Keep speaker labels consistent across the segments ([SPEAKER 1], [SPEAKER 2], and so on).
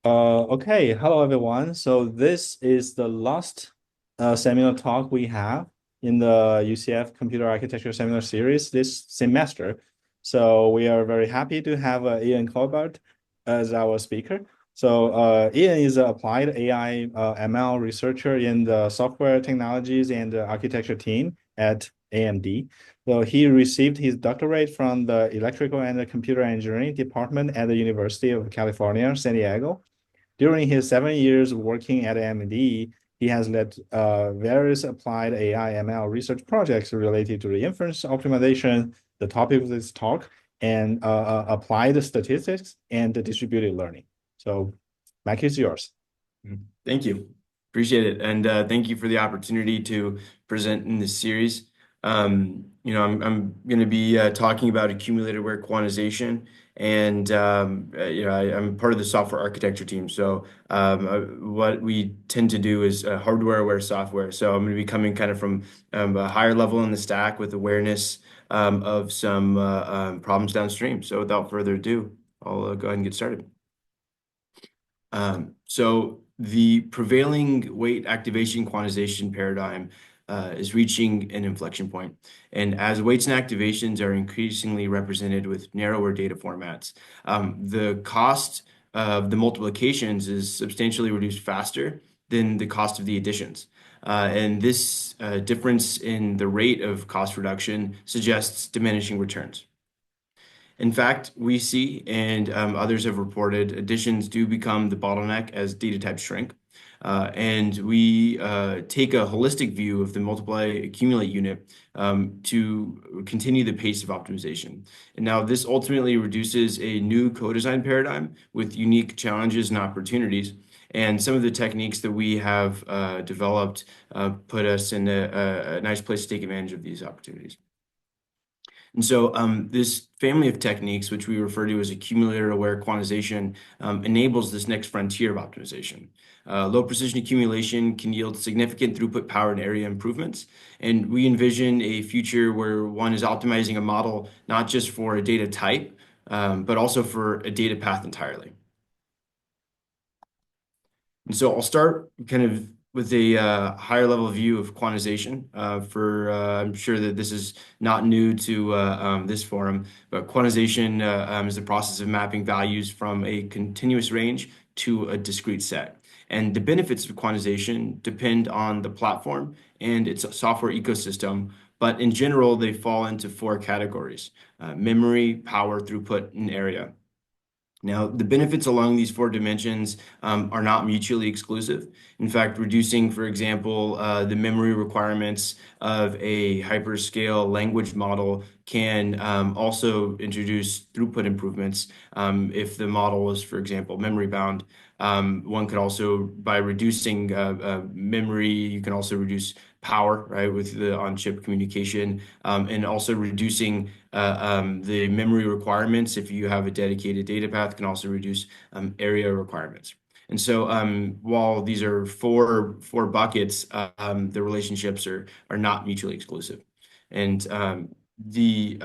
[SPEAKER 1] Okay, hello everyone. So this is the last seminar talk we have in the UCF Computer Architecture Seminar Series this semester. So we are very happy to have Ian Colbert as our speaker. So Ian is an applied AI ML researcher in the software technologies and architecture team at AMD. So he received his doctorate from the Electrical and Computer Engineering Department at the University of California, San Diego. During his 7 years working at AMD, he has led various applied AI ML research projects related to the inference optimization, the topic of this talk, and applied statistics and distributed learning. So, Mike is yours.
[SPEAKER 2] Thank you. Appreciate it. And thank you for the opportunity to present in this series. I'm going to be talking about accumulator-aware quantization. And, I'm part of the software architecture team. So what we tend to do is hardware-aware software. So I'm going to be coming kind of from a higher level in the stack with awareness of some problems downstream. So without further ado, I'll go ahead and get started. So the prevailing weight activation quantization paradigm is reaching an inflection point. And as weights and activations are increasingly represented with narrower data formats, the cost of the multiplications is substantially reduced faster than the cost of the additions. And this difference in the rate of cost reduction suggests diminishing returns. In fact, we see, and others have reported, additions do become the bottleneck as data types shrink. And we take a holistic view of the multiply accumulate unit to continue the pace of optimization. And now this ultimately reduces a new co-design paradigm with unique challenges and opportunities. And some of the techniques that we have developed put us in a nice place to take advantage of these opportunities. And so this family of techniques, which we refer to as accumulator-aware quantization, enables this next frontier of optimization. Low precision accumulation can yield significant throughput, power, and area improvements. And we envision a future where one is optimizing a model not just for a data type, but also for a data path entirely. And so I'll start kind of with a higher level view of quantization. I'm sure that this is not new to this forum, but quantization is the process of mapping values from a continuous range to a discrete set. And the benefits of quantization depend on the platform and its software ecosystem, but in general, they fall into four categories: memory, power, throughput, and area. Now, the benefits along these four dimensions are not mutually exclusive. In fact, reducing, for example, the memory requirements of a hyperscale language model can also introduce throughput improvements if the model is, for example, memory bound. One could also, by reducing memory, you can also reduce power, right, with the on-chip communication, and also reducing the memory requirements. If you have a dedicated data path, can also reduce area requirements. And so while these are four buckets, the relationships are not mutually exclusive. And the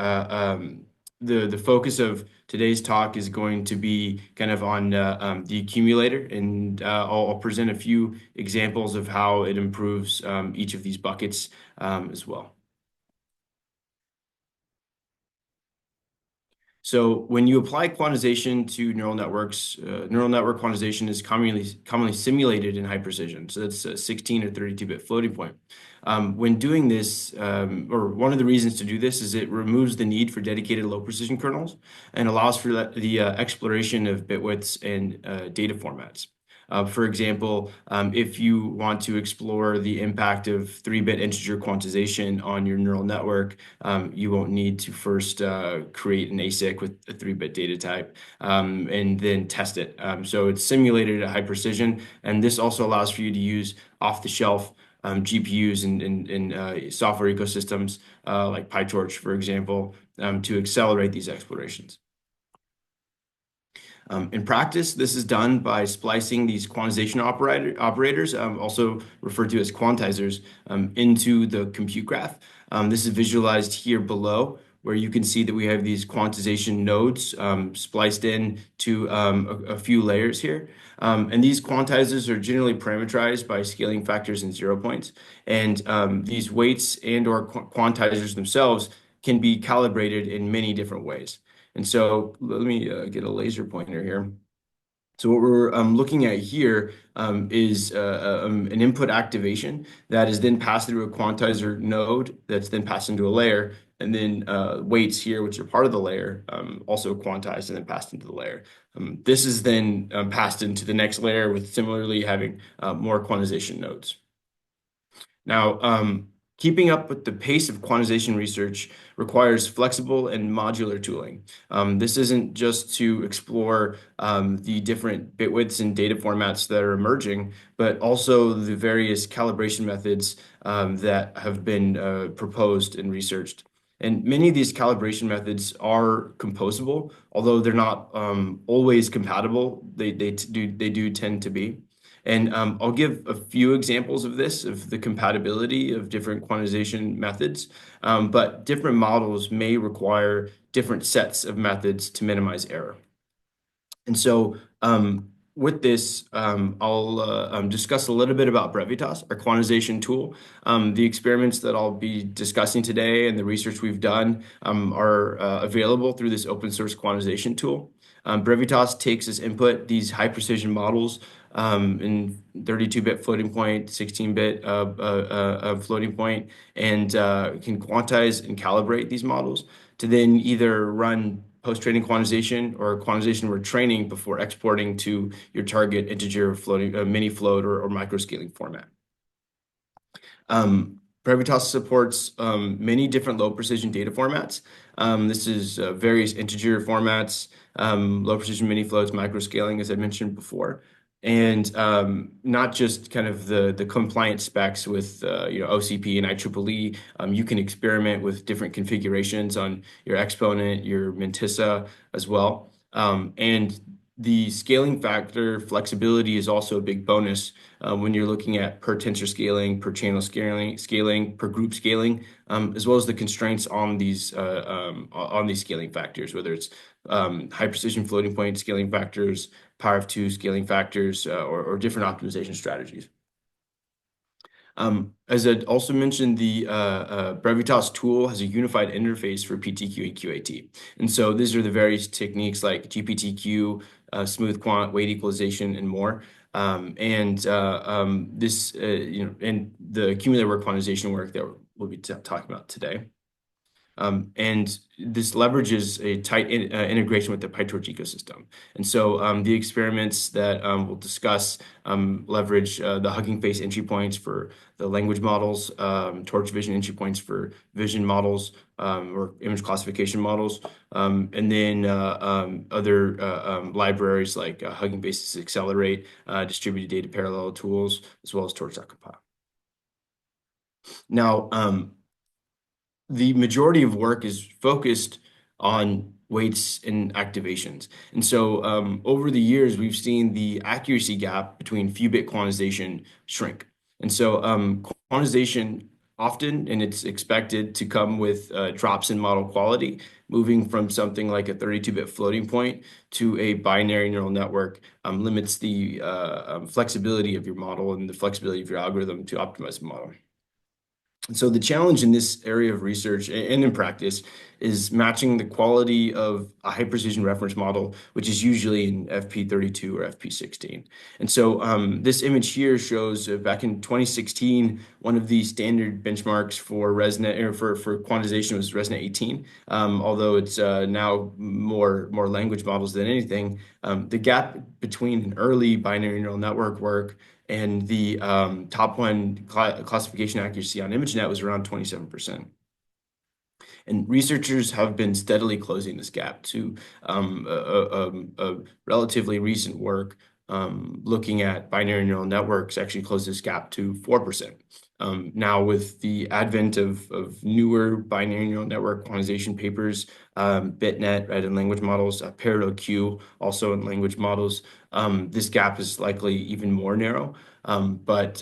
[SPEAKER 2] focus of today's talk is going to be kind of on the accumulator, and I'll present a few examples of how it improves each of these buckets as well. So when you apply quantization to neural networks, neural network quantization is commonly simulated in high precision. So that's a 16 or 32-bit floating point. When doing this, or one of the reasons to do this is it removes the need for dedicated low precision kernels and allows for the exploration of bit widths and data formats. For example, if you want to explore the impact of 3-bit integer quantization on your neural network, you won't need to first create an ASIC with a 3-bit data type and then test it. So it's simulated at high precision, and this also allows for you to use off-the-shelf GPUs and software ecosystems like PyTorch, for example, to accelerate these explorations. In practice, this is done by splicing these quantization operators, also referred to as quantizers, into the compute graph. This is visualized here below, where you can see that we have these quantization nodes spliced in to a few layers here. And these quantizers are generally parameterized by scaling factors and 0 points. And these weights and or quantizers themselves can be calibrated in many different ways. And so let me get a laser pointer here. So what we're looking at here is an input activation that is then passed through a quantizer node that's then passed into a layer, and then weights here, which are part of the layer, also quantized and then passed into the layer. This is then passed into the next layer with similarly having more quantization nodes. Now, keeping up with the pace of quantization research requires flexible and modular tooling. This isn't just to explore the different bit widths and data formats that are emerging, but also the various calibration methods that have been proposed and researched. And many of these calibration methods are composable, although they're not always compatible. They do tend to be. And I'll give a few examples of this, of the compatibility of different quantization methods, but different models may require different sets of methods to minimize error. And so with this, I'll discuss a little bit about Brevitas, our quantization tool. The experiments that I'll be discussing today and the research we've done are available through this open source quantization tool. Brevitas takes as input these high precision models in 32-bit floating point, 16-bit floating point, and can quantize and calibrate these models to then either run post-training quantization or quantization or training before exporting to your target integer floating, mini float or microscaling format. Brevitas supports many different low precision data formats. This is various integer formats, low precision mini floats, microscaling, as I mentioned before. And not just kind of the compliant specs with OCP and IEEE. You can experiment with different configurations on your exponent, your mantissa as well. And the scaling factor flexibility is also a big bonus when you're looking at per tensor scaling, per channel scaling, per group scaling, as well as the constraints on these scaling factors, whether it's high precision floating point scaling factors, power of two scaling factors, or different optimization strategies. As I also mentioned, the Brevitas tool has a unified interface for PTQ and QAT. And so these are the various techniques like GPTQ, smooth quant, weight equalization, and more. And this, and the accumulator-aware quantization work that we'll be talking about today. And this leverages a tight integration with the PyTorch ecosystem. And so the experiments that we'll discuss leverage the Hugging Face entry points for the language models, Torch Vision entry points for vision models or image classification models, and then other libraries like Hugging Face's Accelerate, distributed data parallel tools, as well as Torch.compile. Now, the majority of work is focused on weights and activations. And so over the years, we've seen the accuracy gap between few-bit quantization shrink. And so quantization often, and it's expected to come with drops in model quality, moving from something like a 32-bit floating point to a binary neural network limits the flexibility of your model and the flexibility of your algorithm to optimize the model. So the challenge in this area of research and in practice is matching the quality of a high precision reference model, which is usually in FP32 or FP16. And so this image here shows back in 2016, one of the standard benchmarks for ResNet or for quantization was ResNet 18. Although it's now more language models than anything, the gap between an early binary neural network work and the top one classification accuracy on ImageNet was around 27%. And researchers have been steadily closing this gap to a relatively recent work looking at binary neural networks actually closed this gap to 4%. Now, with the advent of newer binary neural network quantization papers, BitNet, right, and language models, Parallel-Q, also in language models, this gap is likely even more narrow. But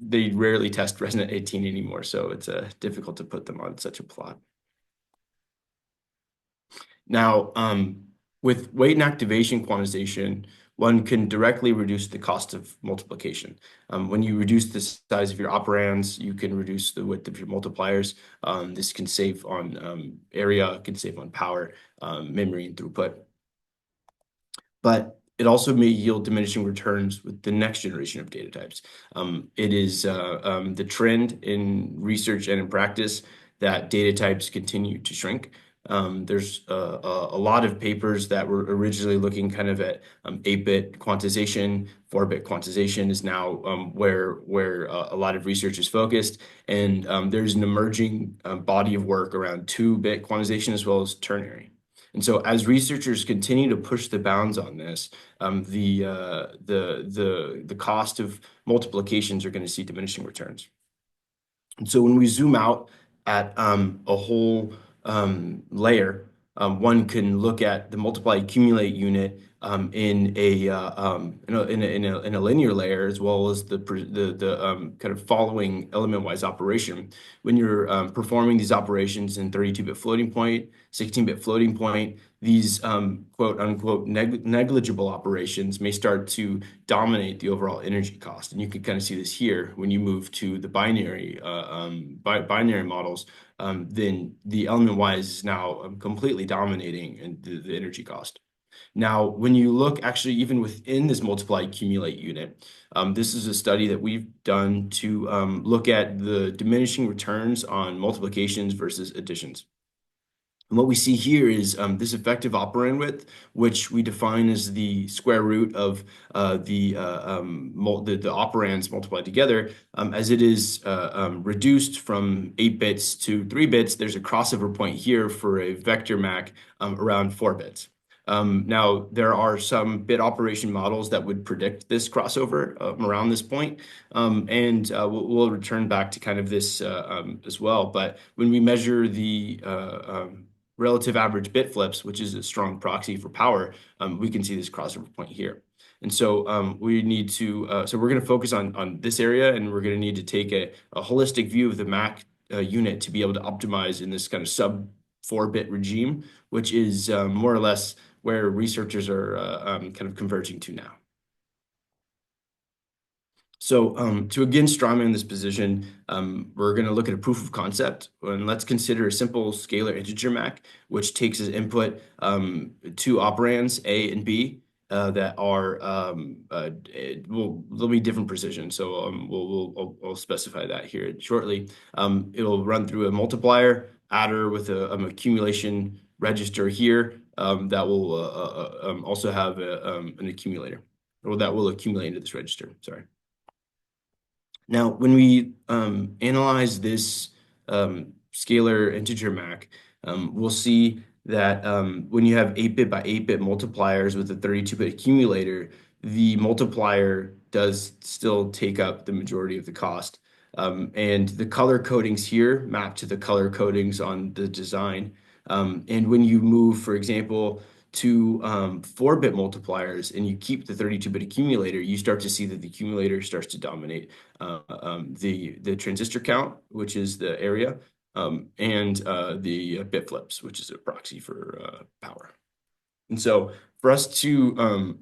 [SPEAKER 2] they rarely test resonant 18 anymore, so it's difficult to put them on such a plot. Now, with weight and activation quantization, one can directly reduce the cost of multiplication. When you reduce the size of your operands, you can reduce the width of your multipliers. This can save on area, can save on power, memory, and throughput. But it also may yield diminishing returns with the next generation of data types. It is the trend in research and in practice that data types continue to shrink. There's a lot of papers that were originally looking kind of at 8-bit quantization. 4-bit quantization is now where a lot of research is focused. And there's an emerging body of work around 2-bit quantization as well as ternary. And so as researchers continue to push the bounds on this, the cost of multiplications are going to see diminishing returns. And so when we zoom out at a whole layer, one can look at the multiply accumulate unit in a linear layer, as well as the kind of following element-wise operation. When you're performing these operations in 32-bit floating point, 16-bit floating point, these quote unquote negligible operations may start to dominate the overall energy cost. And you can kind of see this here when you move to the binary models. Then the element-wise is now completely dominating in the energy cost. Now, when you look actually even within this multiply accumulate unit, this is a study that we've done to look at the diminishing returns on multiplications versus additions. And what we see here is this effective operand width, which we define as the square root of the operands multiplied together. As it is reduced from 8 bits to 3 bits, there's a crossover point here for a vector MAC around 4 bits. Now, there are some bit operation models that would predict this crossover around this point, and we'll return back to kind of this as well. But when we measure the relative average bit flips, which is a strong proxy for power, we can see this crossover point here. And so we need to, so we're going to focus on this area, and we're going to need to take a holistic view of the MAC unit to be able to optimize in this kind of sub 4-bit regime, which is more or less where researchers are kind of converging to now. So to again strawman this position, we're going to look at a proof of concept, and let's consider a simple scalar integer MAC, which takes as input 2 operands, A and B, that are, there'll be different precision. So I'll specify that here shortly. It'll run through a multiplier, adder with an accumulation register here that will also have an accumulator, or that will accumulate into this register, sorry. Now, when we analyze this scalar integer MAC, we'll see that when you have 8-bit by 8-bit multipliers with a 32-bit accumulator, the multiplier does still take up the majority of the cost. And the color codings here map to the color codings on the design. And when you move, for example, to 4-bit multipliers and you keep the 32-bit accumulator, you start to see that the accumulator starts to dominate the transistor count, which is the area, and the bit flips, which is a proxy for power. And so for us to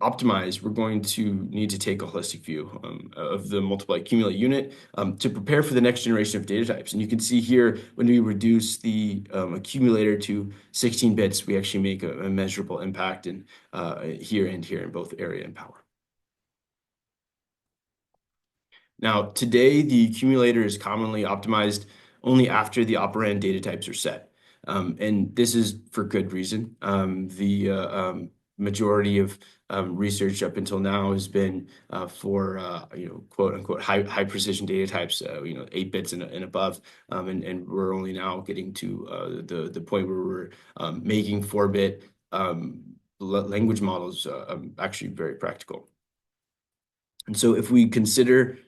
[SPEAKER 2] optimize, we're going to need to take a holistic view of the multiply accumulate unit to prepare for the next generation of data types. And you can see here, when we reduce the accumulator to 16 bits, we actually make a measurable impact in here in both area and power. Now, today, the accumulator is commonly optimized only after the operand data types are set. And this is for good reason. The majority of research up until now has been for quote unquote high precision data types, 8 bits and above, and we're only now getting to the point where we're making 4-bit language models actually very practical. And so if we consider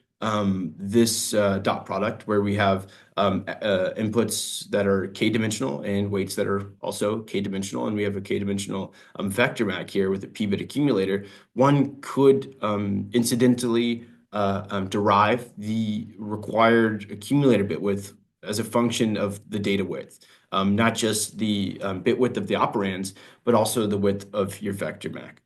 [SPEAKER 2] this dot product where we have inputs that are k-dimensional and weights that are also k-dimensional, and we have a k-dimensional vector map here with a p-bit accumulator. One could incidentally derive the required accumulator bit width as a function of the data width, not just the bit width of the operands, but also the width of your vector map.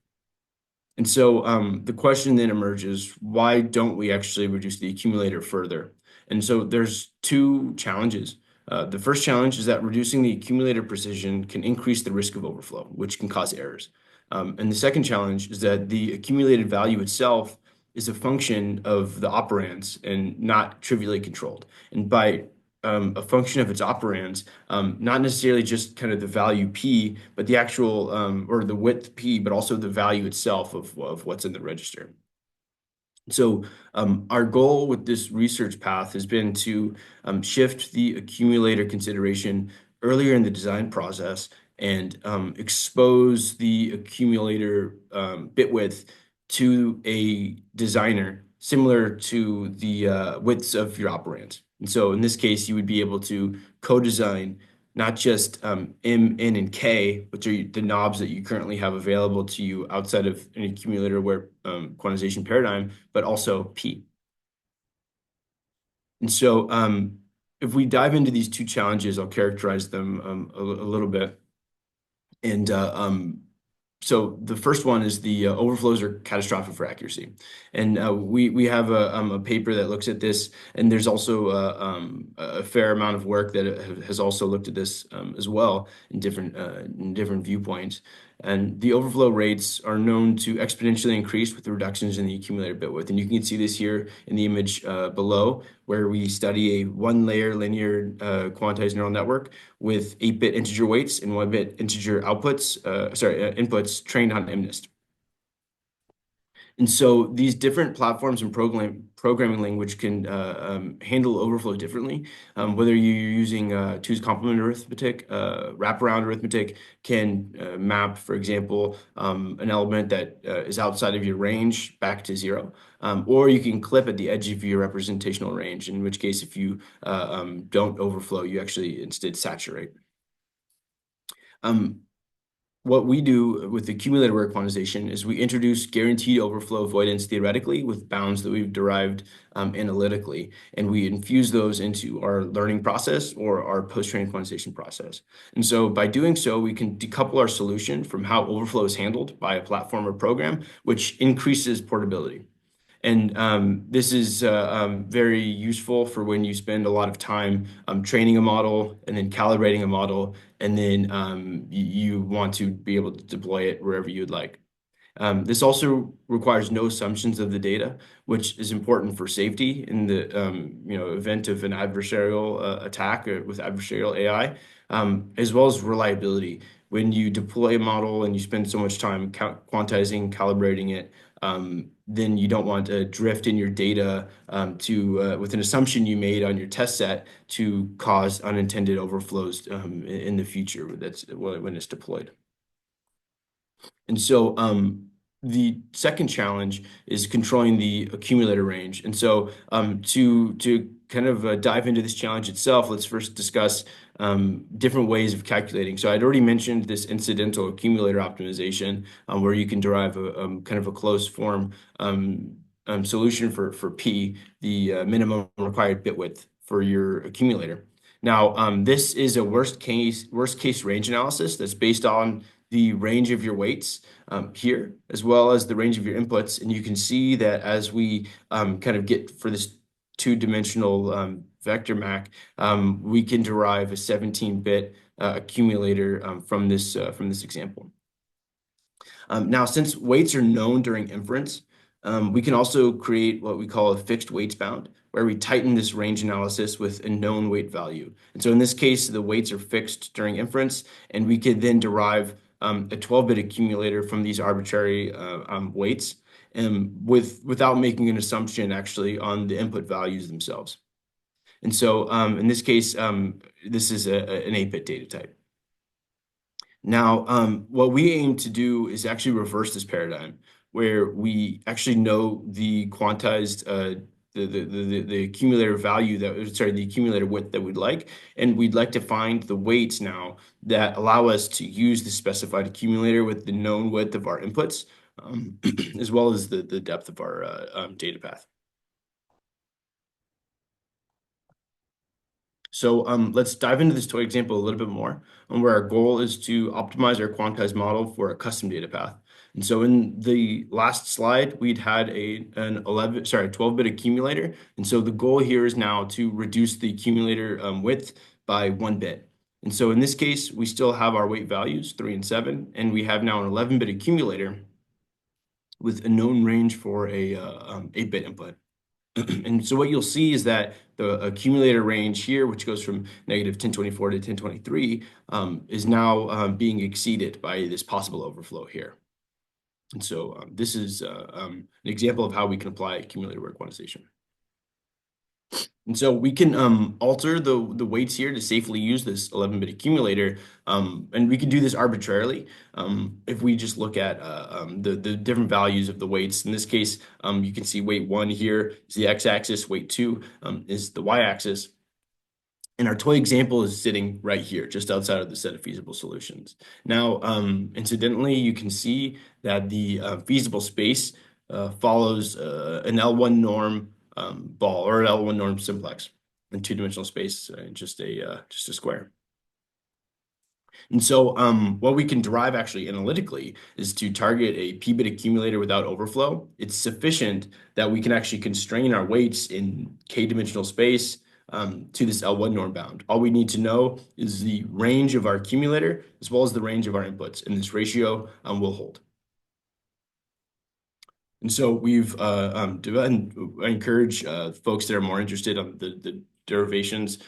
[SPEAKER 2] And so the question then emerges, why don't we actually reduce the accumulator further? And so there's two challenges. The first challenge is that reducing the accumulator precision can increase the risk of overflow, which can cause errors. And the second challenge is that the accumulated value itself is a function of the operands and not trivially controlled. And by a function of its operands, not necessarily just kind of the value p, but the actual or the width p, but also the value itself of what's in the register. So our goal with this research path has been to shift the accumulator consideration earlier in the design process and expose the accumulator bit width to a designer similar to the widths of your operands. And so in this case, you would be able to co-design not just M, N, and K, which are the knobs that you currently have available to you outside of an accumulator-aware quantization paradigm, but also P. And so if we dive into these two challenges, I'll characterize them a little bit. And so the first one is the overflows are catastrophic for accuracy. And we have a paper that looks at this, and there's also a fair amount of work that has also looked at this as well in different viewpoints. And the overflow rates are known to exponentially increase with the reductions in the accumulator bit width. And you can see this here in the image below, where we study a one-layer linear quantized neural network with 8-bit integer weights and 1-bit integer inputs trained on MNIST. And so these different platforms and programming language can handle overflow differently. Whether you're using two's complement arithmetic, wraparound arithmetic can map, for example, an element that is outside of your range back to 0. Or you can clip at the edge of your representational range, in which case if you don't overflow, you actually instead saturate. What we do with accumulator-aware quantization is we introduce guaranteed overflow avoidance theoretically with bounds that we've derived analytically, and we infuse those into our learning process or our post-training quantization process. And so by doing so, we can decouple our solution from how overflow is handled by a platform or program, which increases portability. And this is very useful for when you spend a lot of time training a model and then calibrating a model, and then you want to be able to deploy it wherever you'd like. This also requires no assumptions of the data, which is important for safety in the event of an adversarial attack with adversarial AI, as well as reliability. When you deploy a model and you spend so much time quantizing, calibrating it, then you don't want to drift in your data with an assumption you made on your test set to cause unintended overflows in the future. That's when it's deployed. And so the second challenge is controlling the accumulator range. And so to kind of dive into this challenge itself, let's first discuss different ways of calculating. So I'd already mentioned this incidental accumulator optimization, where you can derive a kind of a closed form solution for P, the minimum required bit width for your accumulator. Now, this is a worst case range analysis that's based on the range of your weights here, as well as the range of your inputs. And you can see that as we kind of get for this two-dimensional vector MAC, we can derive a 17-bit accumulator from this example. Now, since weights are known during inference, we can also create what we call a fixed weights bound, where we tighten this range analysis with a known weight value. And so in this case, the weights are fixed during inference, and we could then derive a 12-bit accumulator from these arbitrary weights, without making an assumption actually on the input values themselves. And so in this case, this is an 8-bit data type. Now, what we aim to do is actually reverse this paradigm, where we actually know the quantized the accumulator value the accumulator width that we'd like, and we'd like to find the weights now that allow us to use the specified accumulator with the known width of our inputs, as well as the depth of our data path. So let's dive into this toy example a little bit more, where our goal is to optimize our quantized model for a custom data path. And so in the last slide, we'd had an 12-bit accumulator. And so the goal here is now to reduce the accumulator width by 1 bit. And so in this case, we still have our weight values, 3 and 7, and we have now an 11-bit accumulator with a known range for a 8-bit input. And so what you'll see is that the accumulator range here, which goes from negative 1024 to 1023, is now being exceeded by this possible overflow here. And so this is an example of how we can apply accumulator-aware quantization. And so we can alter the weights here to safely use this 11-bit accumulator, and we can do this arbitrarily. If we just look at the different values of the weights, in this case, you can see weight 1 here is the x-axis, weight 2 is the y-axis. And our toy example is sitting right here, just outside of the set of feasible solutions. Now, incidentally, you can see that the feasible space follows an L1 norm ball or an L1 norm simplex in two-dimensional space, just a square. And so what we can derive actually analytically is to target a p-bit accumulator without overflow. It's sufficient that we can actually constrain our weights in k-dimensional space to this L1 norm bound. All we need to know is the range of our accumulator as well as the range of our inputs, and this ratio will hold. And so we've I encourage folks that are more interested on the derivations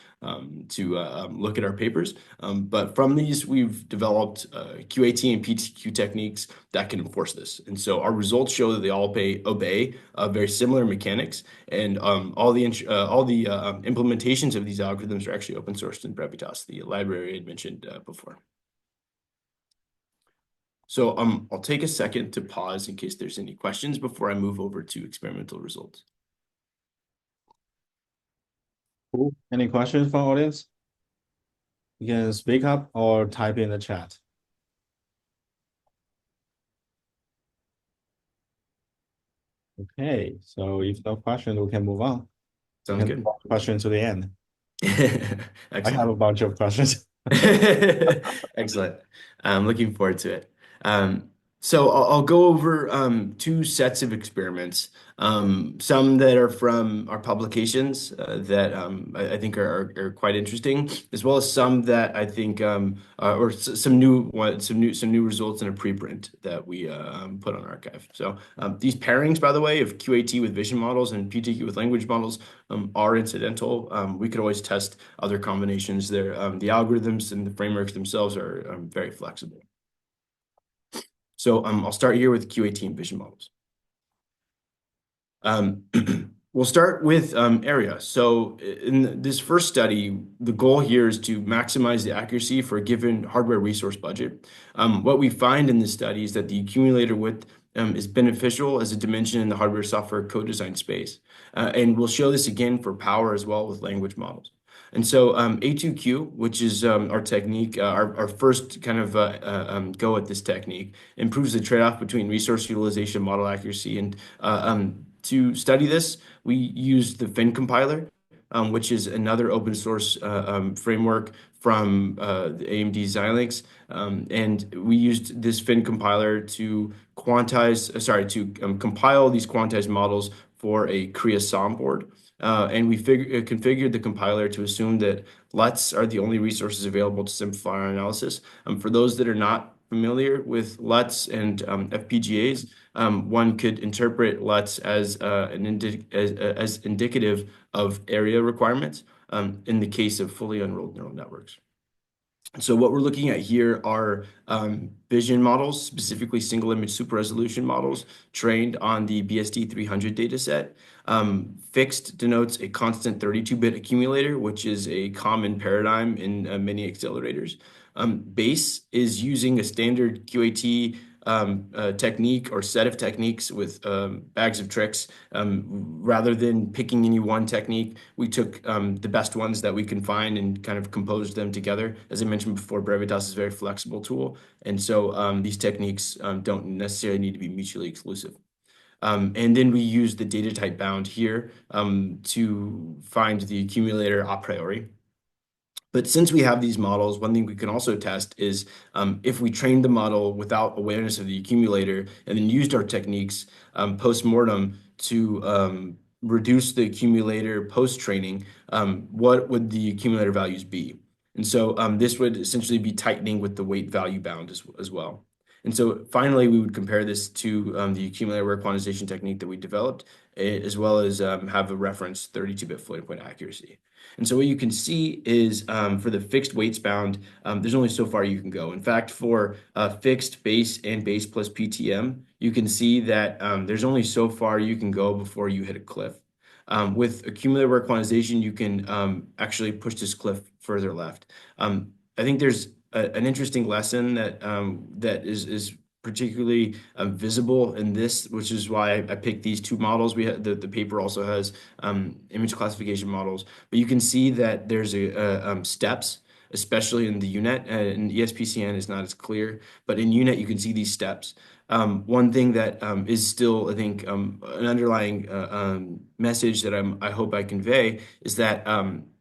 [SPEAKER 2] to look at our papers. But from these, we've developed QAT and PTQ techniques that can enforce this. And so our results show that they all obey very similar mechanics, and all the implementations of these algorithms are actually open sourced in Brevitas, the library I had mentioned before. So I'll take a second to pause in case there's any questions before I move over to experimental results.
[SPEAKER 1] Cool. Any questions from audience? You can speak up or type in the chat. Okay, so if no questions, we can move on.
[SPEAKER 2] Sounds good.
[SPEAKER 1] Questions to the end. I have a
[SPEAKER 2] Excellent.
[SPEAKER 1] bunch of questions.
[SPEAKER 2] Excellent. I'm looking forward to it. So I'll go over 2 sets of experiments, some that are from our publications that I think are quite interesting, as well as some that I think or some new results in a preprint that we put on archive. So these pairings, by the way, of QAT with vision models and PTQ with language models are incidental. We could always test other combinations there. The algorithms and the frameworks themselves are very flexible. So I'll start here with QAT and vision models. We'll start with area. So in this first study, the goal here is to maximize the accuracy for a given hardware resource budget. What we find in this study is that the accumulator width is beneficial as a dimension in the hardware software co-design space. And we'll show this again for power as well with language models. And so A2Q, which is our technique, our first kind of go at this technique, improves the trade-off between resource utilization, model accuracy. And to study this, we used the Fin compiler, which is another open source framework from the AMD Xilinx. And we used this Fin compiler to compile these quantized models for a Kriya SOM board. And we configured the compiler to assume that LUTs are the only resources available to simplify our analysis. For those that are not familiar with LUTs and FPGAs, one could interpret LUTs as indicative of area requirements in the case of fully unrolled neural networks. So what we're looking at here are vision models, specifically single image super resolution models trained on the BSD 300 dataset. Fixed denotes a constant 32-bit accumulator, which is a common paradigm in many accelerators. Base is using a standard QAT technique or set of techniques with bags of tricks. Rather than picking any one technique, we took the best ones that we can find and kind of composed them together. As I mentioned before, Brevitas is a very flexible tool, and so these techniques don't necessarily need to be mutually exclusive. And then we use the data type bound here to find the accumulator a priori. But since we have these models, one thing we can also test is if we trained the model without awareness of the accumulator and then used our techniques post-mortem to reduce the accumulator post-training, what would the accumulator values be? And so this would essentially be tightening with the weight value bound as well. And so finally, we would compare this to the accumulator-aware quantization technique that we developed, as well as have a reference 32-bit floating point accuracy. And so what you can see is for the fixed weights bound, there's only so far you can go. In fact, for fixed base and base plus PTM, you can see that there's only so far you can go before you hit a cliff. With accumulator-aware quantization, you can actually push this cliff further left. I think there's an interesting lesson that is particularly visible in this, which is why I picked these two models. We have the paper also has image classification models, but you can see that there's steps, especially in the UNet, and ESPCN is not as clear, but in UNet you can see these steps. One thing that is still, I think, an underlying message that I hope I convey is that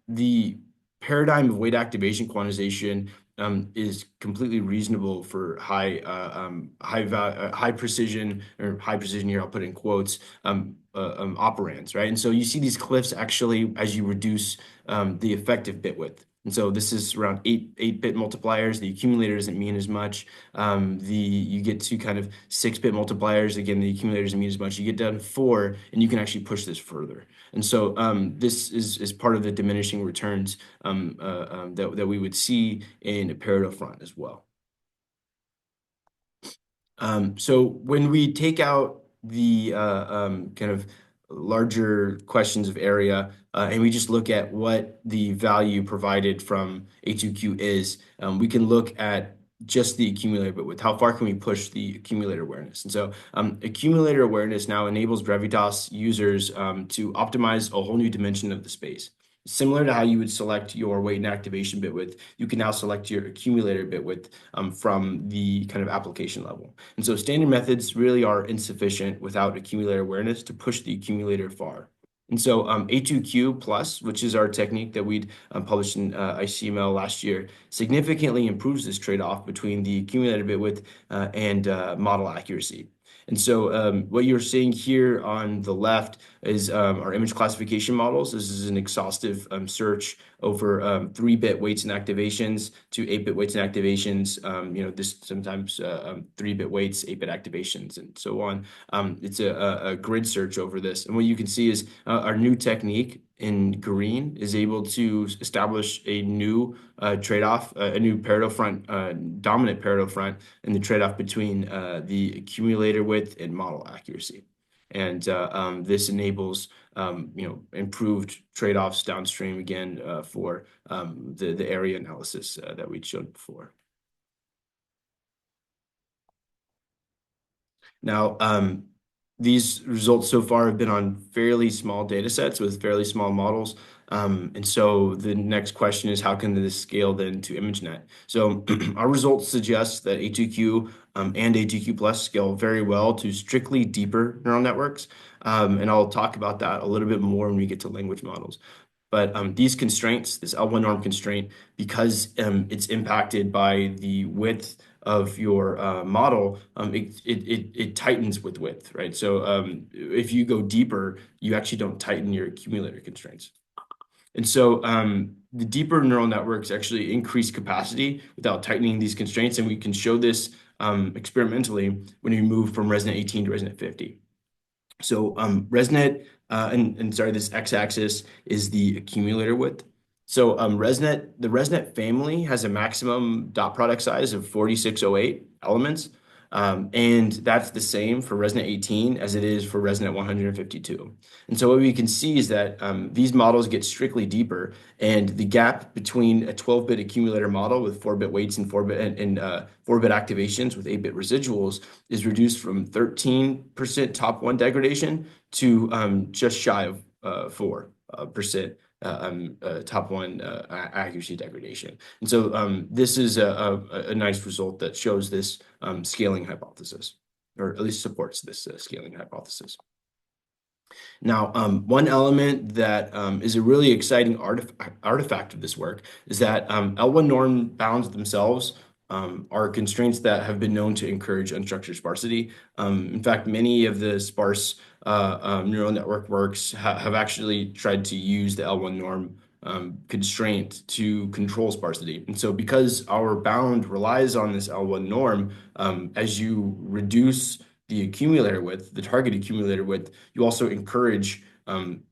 [SPEAKER 2] the paradigm of weight activation quantization is completely reasonable for high precision, or high precision here I'll put in quotes, operands, right? And so you see these cliffs actually as you reduce the effective bit width. And so this is around 8-bit multipliers. The accumulator doesn't mean as much. You get to kind of 6-bit multipliers. Again, the accumulator doesn't mean as much. You get down to 4, and you can actually push this further. And so this is part of the diminishing returns that we would see in a Pareto front as well. So when we take out the kind of larger questions of area and we just look at what the value provided from A2Q is, we can look at just the accumulator, but with how far can we push the accumulator awareness? And so accumulator awareness now enables Brevitas users to optimize a whole new dimension of the space. Similar to how you would select your weight and activation bit width, you can now select your accumulator bit width from the kind of application level. And so standard methods really are insufficient without accumulator awareness to push the accumulator far. And so A2Q plus, which is our technique that we'd published in ICML last year, significantly improves this trade-off between the accumulator bit width and model accuracy. And so what you're seeing here on the left is our image classification models. This is an exhaustive search over 3-bit weights and activations to 8-bit weights and activations. This sometimes 3-bit weights, 8-bit activations, and so on. It's a grid search over this. And what you can see is our new technique in green is able to establish a new trade-off, a new Pareto front, dominant Pareto front, and the trade-off between the accumulator width and model accuracy. And this enables improved trade-offs downstream again for the area analysis that we'd shown before. Now, these results so far have been on fairly small data sets with fairly small models. And so the next question is, how can this scale then to ImageNet? So our results suggest that A2Q and A2Q plus scale very well to strictly deeper neural networks. And I'll talk about that a little bit more when we get to language models. But these constraints, this L1 norm constraint, because it's impacted by the width of your model, it tightens with width, right? So if you go deeper, you actually don't tighten your accumulator constraints. And so the deeper neural networks actually increase capacity without tightening these constraints. And we can show this experimentally when we move from ResNet 18 to ResNet 50. So ResNet, sorry, this x-axis is the accumulator width. So the ResNet family has a maximum dot product size of 4608 elements. And that's the same for resonant 18 as it is for resonant 152. And so what we can see is that these models get strictly deeper, and the gap between a 12-bit accumulator model with 4-bit weights and 4-bit activations with 8-bit residuals is reduced from 13% top one degradation to just shy of 4% top one accuracy degradation. And so this is a nice result that shows this scaling hypothesis, or at least supports this scaling hypothesis. Now, one element that is a really exciting artifact of this work is that L1 norm bounds themselves are constraints that have been known to encourage unstructured sparsity. In fact, many of the sparse neural network works have actually tried to use the L1 norm constraint to control sparsity. And so because our bound relies on this L1 norm, as you reduce the accumulator width, the target accumulator width, you also encourage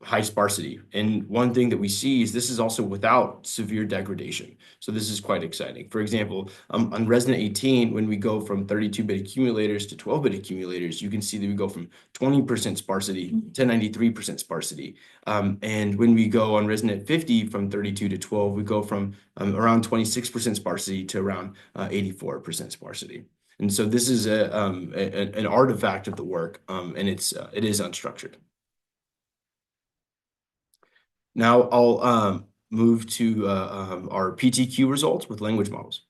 [SPEAKER 2] high sparsity. And one thing that we see is this is also without severe degradation. So this is quite exciting. For example, on resonant 18, when we go from 32-bit accumulators to 12-bit accumulators, you can see that we go from 20% sparsity to 93% sparsity. And when we go on resonant 50 from 32 to 12, we go from around 26% sparsity to around 84% sparsity. And so this is an artifact of the work, and it is unstructured. Now I'll move to our PTQ results with language models.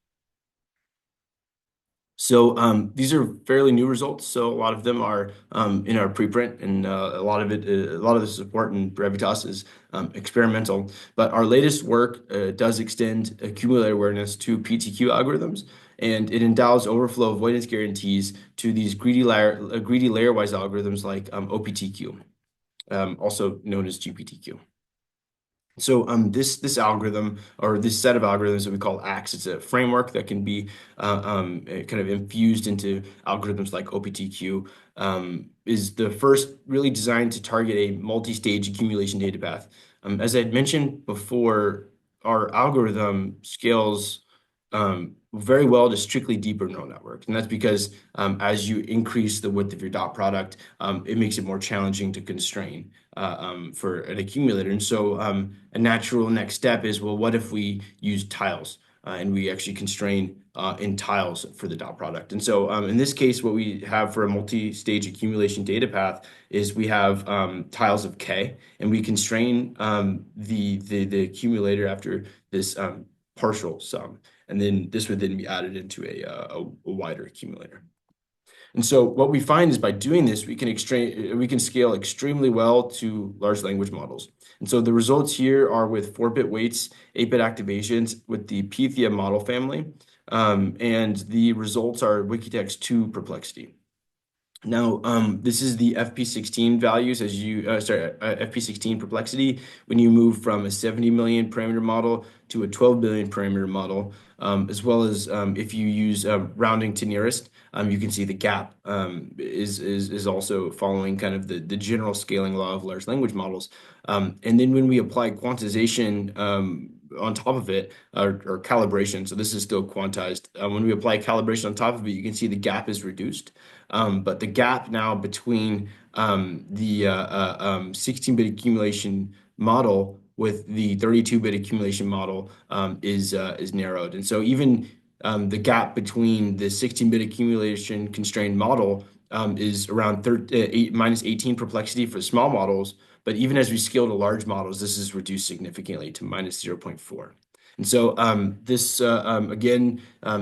[SPEAKER 2] So these are fairly new results. So a lot of them are in our preprint, and a lot of the support in Brevitas is experimental. But our latest work does extend accumulator awareness to PTQ algorithms, and it endows overflow avoidance guarantees to these greedy layer-wise algorithms like OPTQ, also known as GPTQ. So this algorithm, or this set of algorithms that we call ACTs, it's a framework that can be kind of infused into algorithms like OPTQ, is the first really designed to target a multi-stage accumulation data path. As I had mentioned before, our algorithm scales very well to strictly deeper neural networks. And that's because as you increase the width of your dot product, it makes it more challenging to constrain for an accumulator. And so a natural next step is, well, what if we use tiles and we actually constrain in tiles for the dot product? And so in this case, what we have for a multi-stage accumulation data path is we have tiles of K, and we constrain the accumulator after this partial sum. And then this would then be added into a wider accumulator. And so what we find is by doing this, we can scale extremely well to large language models. And so the results here are with 4-bit weights, 8-bit activations with the Pythia model family. And the results are Wikitext 2 perplexity. Now, this is the FP16 values as FP16 perplexity when you move from a 70 million parameter model to a 12 billion parameter model, as well as if you use rounding to nearest, you can see the gap is also following kind of the general scaling law of large language models. And then when we apply quantization on top of it, or calibration, so this is still quantized. When we apply calibration on top of it, you can see the gap is reduced. But the gap now between the 16-bit accumulation model with the 32-bit accumulation model is narrowed. And so even the gap between the 16-bit accumulation constrained model is around minus 18 perplexity for small models. But even as we scale to large models, this is reduced significantly to minus 0.4. And so this, again,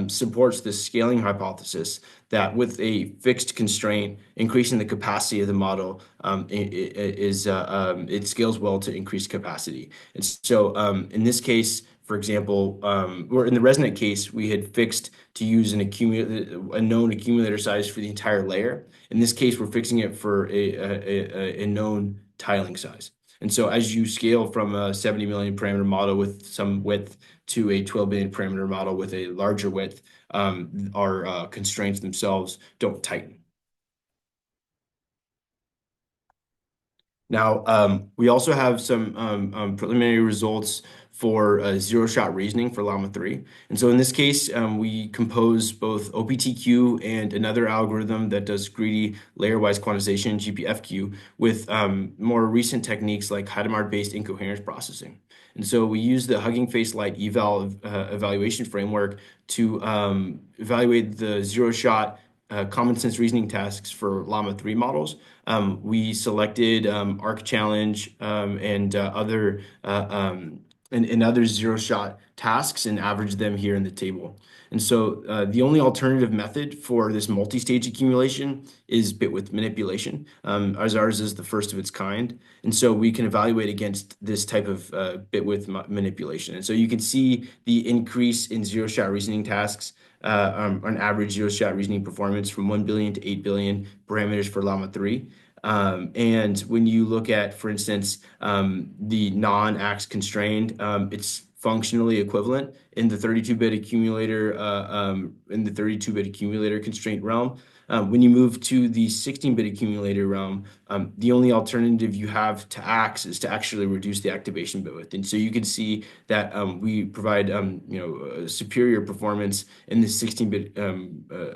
[SPEAKER 2] supports this scaling hypothesis that with a fixed constraint, increasing the capacity of the model it scales well to increase capacity. And so in this case, for example, or in the resonant case, we had fixed to use a known accumulator size for the entire layer. In this case, we're fixing it for a known tiling size. And so as you scale from a 70 million parameter model with some width to a 12 billion parameter model with a larger width, our constraints themselves don't tighten. Now, we also have some preliminary results for zero-shot reasoning for Llama 3. And so in this case, we compose both OPTQ and another algorithm that does greedy layer-wise quantization, GPFQ, with more recent techniques like Hadamard-based incoherence processing. And so we use the Hugging Face Light evaluation framework to evaluate the zero-shot common sense reasoning tasks for Llama 3 models. We selected Arc Challenge and other zero-shot tasks and averaged them here in the table. And so the only alternative method for this multi-stage accumulation is bit width manipulation, as ours is the first of its kind. And so we can evaluate against this type of bit width manipulation. And so you can see the increase in zero-shot reasoning tasks on average zero-shot reasoning performance from 1 billion to 8 billion parameters for Llama 3. And when you look at, for instance, the non-ax constrained, it's functionally equivalent in the 32-bit accumulator constraint realm. When you move to the 16-bit accumulator realm, the only alternative you have to ax is to actually reduce the activation bit width. And so you can see that we provide superior performance in the 16-bit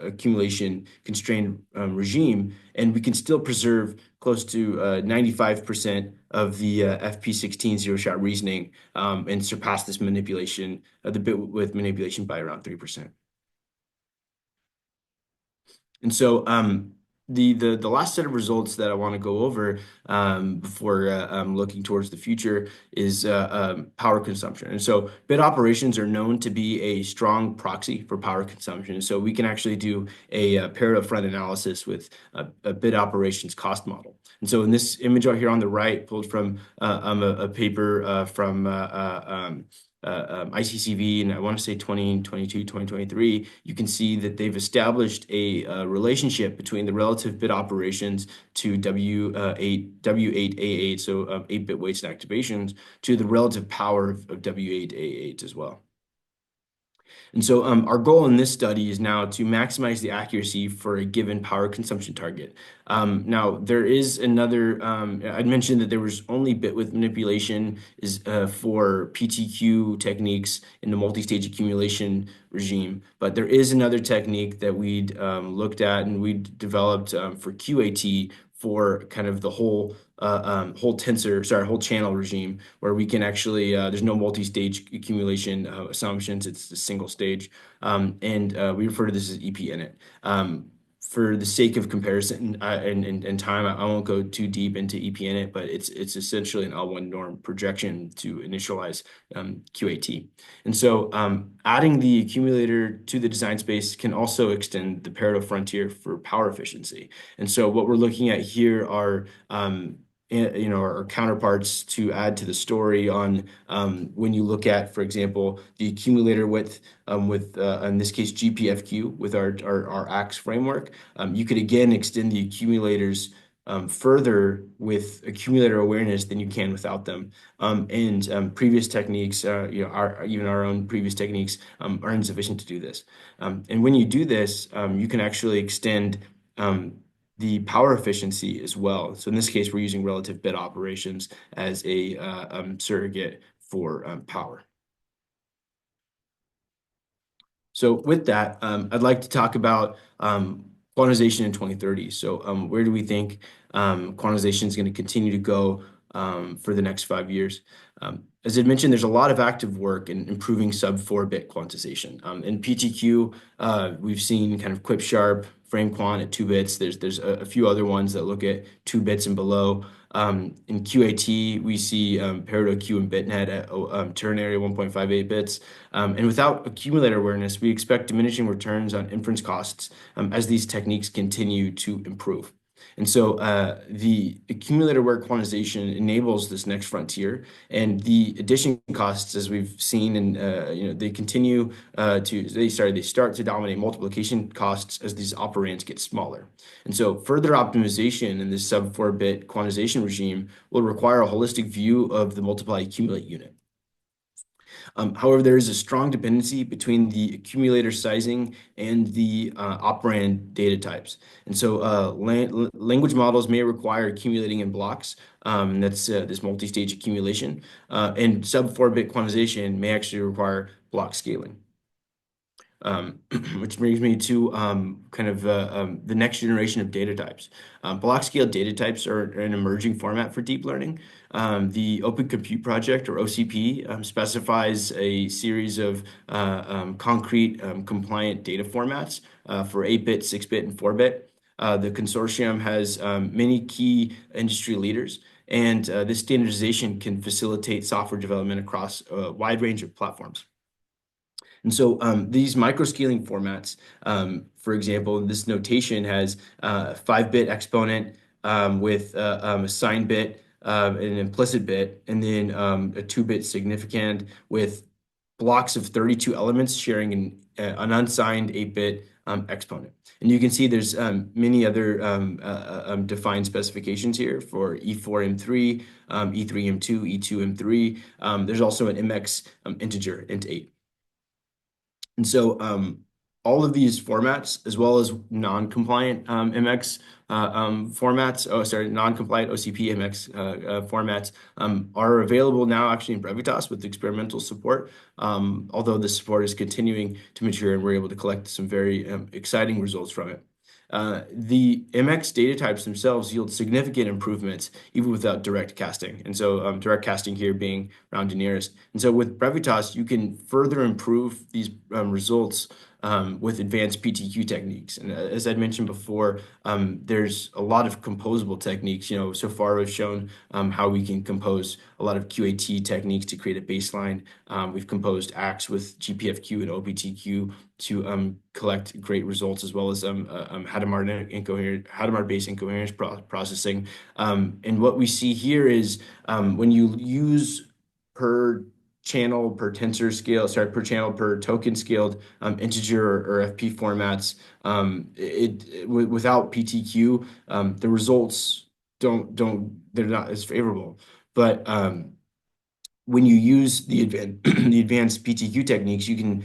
[SPEAKER 2] accumulation constrained regime, and we can still preserve close to 95% of the FP16 zero-shot reasoning and surpass this manipulation, the bit width manipulation by around 3%. And so the last set of results that I want to go over before looking towards the future is power consumption. And so bit operations are known to be a strong proxy for power consumption. And so we can actually do a paired upfront analysis with a bit operations cost model. And so in this image out here on the right, pulled from a paper from ICCV, and I want to say 2022, 2023, you can see that they've established a relationship between the relative bit operations to W8A8, so 8-bit weights and activations, to the relative power of W8A8 as well. And so our goal in this study is now to maximize the accuracy for a given power consumption target. Now, there is another, I'd mentioned that there was only bit width manipulation is for PTQ techniques in the multi-stage accumulation regime, but there is another technique that we'd looked at and we developed for QAT for kind of the whole channel regime, where we can actually there's no multi-stage accumulation assumptions. It's a single stage, and we refer to this as EP init. For the sake of comparison and time, I won't go too deep into EP init, but it's essentially an L1 norm projection to initialize QAT. And so adding the accumulator to the design space can also extend the Pareto frontier for power efficiency. And so what we're looking at here are our counterparts to add to the story on when you look at, for example, the accumulator width with, in this case, GPFQ with our AX framework. You could again extend the accumulators further with accumulator awareness than you can without them. And previous techniques, even our own previous techniques are insufficient to do this. And when you do this, you can actually extend the power efficiency as well. So in this case, we're using relative bit operations as a surrogate for power. So with that, I'd like to talk about quantization in 2030. So where do we think quantization is going to continue to go for the next 5 years? As I mentioned, there's a lot of active work in improving sub-4-bit quantization. In PTQ, we've seen kind of QuipSharp, FrameQuant at 2 bits. There's a few other ones that look at 2 bits and below. In QAT, we see Pareto Q and BitNet at ternary 1.58 bits. And without accumulator awareness, we expect diminishing returns on inference costs as these techniques continue to improve. And so the accumulator-aware quantization enables this next frontier, and the addition costs, as we've seen, and they continue they start to dominate multiplication costs as these operands get smaller. And so further optimization in this sub-4-bit quantization regime will require a holistic view of the multiply accumulate unit. However, there is a strong dependency between the accumulator sizing and the operand data types. And so language models may require accumulating in blocks. And that's this multi-stage accumulation. And sub 4-bit quantization may actually require block scaling. Which brings me to the next generation of data types. Block scale data types are an emerging format for deep learning. The Open Compute Project, or OCP, specifies a series of concrete compliant data formats for 8-bit, 6-bit, and 4-bit. The consortium has many key industry leaders, and this standardization can facilitate software development across a wide range of platforms. And so these microscaling formats, for example, this notation has a 5-bit exponent with a signed bit, an implicit bit, and then a 2-bit significand with blocks of 32 elements sharing an unsigned 8-bit exponent. And you can see there's many other defined specifications here for E4M3, E3M2, E2M3. There's also an MX integer, int8. And so all of these formats, as well as non-compliant MX non-compliant OCP MX formats are available now actually in Brevitas with experimental support. Although the support is continuing to mature and we're able to collect some very exciting results from it. The MX data types themselves yield significant improvements even without direct casting. And so direct casting here being round to nearest. And so with Brevitas, you can further improve these results with advanced PTQ techniques. And as I'd mentioned before, there's a lot of composable techniques. So far we've shown how we can compose a lot of QAT techniques to create a baseline. We've composed ACTs with GPFQ and OPTQ to collect great results, as well as Hadamard-based incoherence processing. And what we see here is when you use per channel per tensor scale, per channel per token scaled integer or FP formats, without PTQ, the results they're not as favorable. But when you use the advanced PTQ techniques, you can